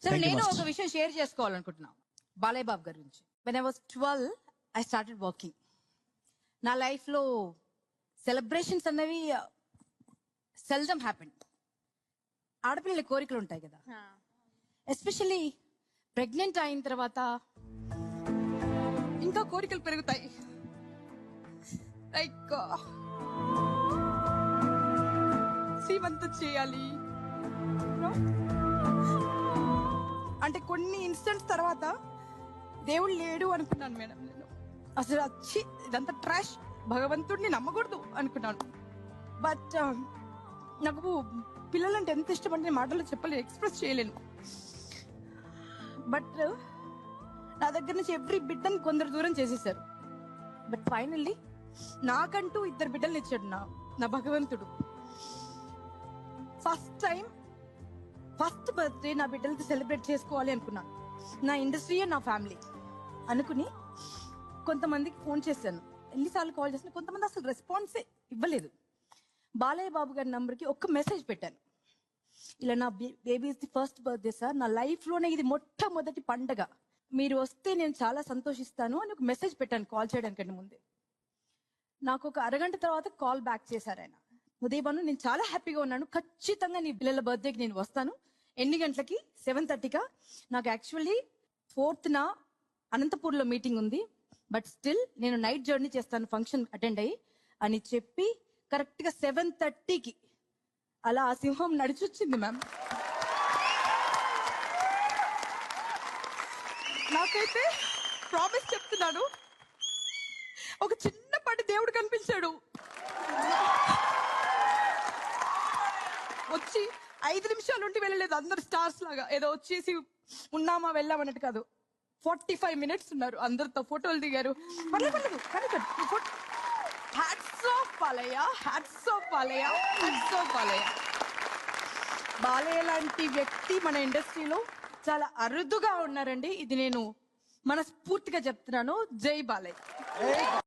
సరే Thank you, నేను master. ఒక విషయం షేర్ చేసుకోవాలనుకుంటున్నా బాలయ్య బాబు గారి గురించి. When I was 12 I started working. నా లైఫ్ లో సెలబ్రేషన్స్ అన్నవి సెల్డమ్ హ్యాపెన్. ఆడపిల్లల కోరికలు ఉంటాయి కదా, ఎస్పెషల్లీ ప్రెగ్నెంట్ అయిన తర్వాత ఇంకా కోరికలు పెరుగుతాయి. లైక్ శ్రీమంతం చేయాలి అంటే కొన్ని ఇన్స్టెంట్స్ తర్వాత దేవుడు లేడు అనుకున్నాను మేడం. నేను అసలు వచ్చి ఇదంతా ట్రాష్, భగవంతుడిని నమ్మకూడదు అనుకున్నాను. బట్ నాకు పిల్లలంటే ఎంత ఇష్టం అంటే మాటల్లో చెప్పలేను, ఎక్స్ప్రెస్ చేయలేను. బట్ నా దగ్గర నుంచి ఎవ్రీ బిడ్డని కొందరు దూరం చేసేసారు. బట్ ఫైనల్లీ నాకంటూ 2 బిడ్డలు ఇచ్చాడు నా భగవంతుడు. ఫస్ట్ బర్త్డే నా బిడ్డలతో సెలబ్రేట్ చేసుకోవాలి అనుకున్నాను. నా ఇండస్ట్రీయే నా ఫ్యామిలీ అనుకుని కొంతమందికి ఫోన్ చేశాను, ఎన్నిసార్లు కాల్ చేసిన కొంతమంది అసలు రెస్పాన్సే ఇవ్వలేదు. బాలయ్య బాబు గారి నంబర్కి ఒక్క మెసేజ్ పెట్టాను, ఇలా నా baby the first birthday sir, నా లైఫ్ లోనే ఇది మొట్టమొదటి పండగ, మీరు వస్తే నేను చాలా సంతోషిస్తాను అని ఒక మెసేజ్ పెట్టాను కాల్ చేయడానికంటే ముందే. నాకు ఒక అరగంట తర్వాత కాల్ బ్యాక్ చేశారు ఆయన. ఉదయభాను, నేను చాలా హ్యాపీగా ఉన్నాను, ఖచ్చితంగా నీ పిల్లల బర్త్డేకి నేను వస్తాను. ఎన్ని గంటలకి? 7:30కా. నాకు యాక్చువల్లీ 4th అనంతపూర్లో మీటింగ్ ఉంది, బట్ స్టిల్ నేను నైట్ జర్నీ చేస్తాను ఫంక్షన్ అటెండ్ అయ్యి అని చెప్పి కరెక్ట్ గా 7:30కి అలా ఆ సింహం నడిచొచ్చింది మ్యామ్. నాకైతే ప్రామిస్ చెప్తున్నాను, ఒక చిన్నపాటి దేవుడు కనిపించాడు. వచ్చి 5 నిమిషాలు ఉండి వెళ్ళలేదు, అందరు స్టార్స్ లాగా ఏదో వచ్చేసి ఉన్నామా వెళ్ళామన్నట్టు కాదు. 45 minutes ఉన్నారు, అందరితో ఫోటోలు దిగారు. Hats off Balayya, hats off Balayya, hats off Balayya. Balayya లాంటి వ్యక్తి మన ఇండస్ట్రీలో చాలా అరుదుగా ఉన్నారండి. ఇది నేను మనస్ఫూర్తిగా చెప్తున్నాను. జై బాలయ్య.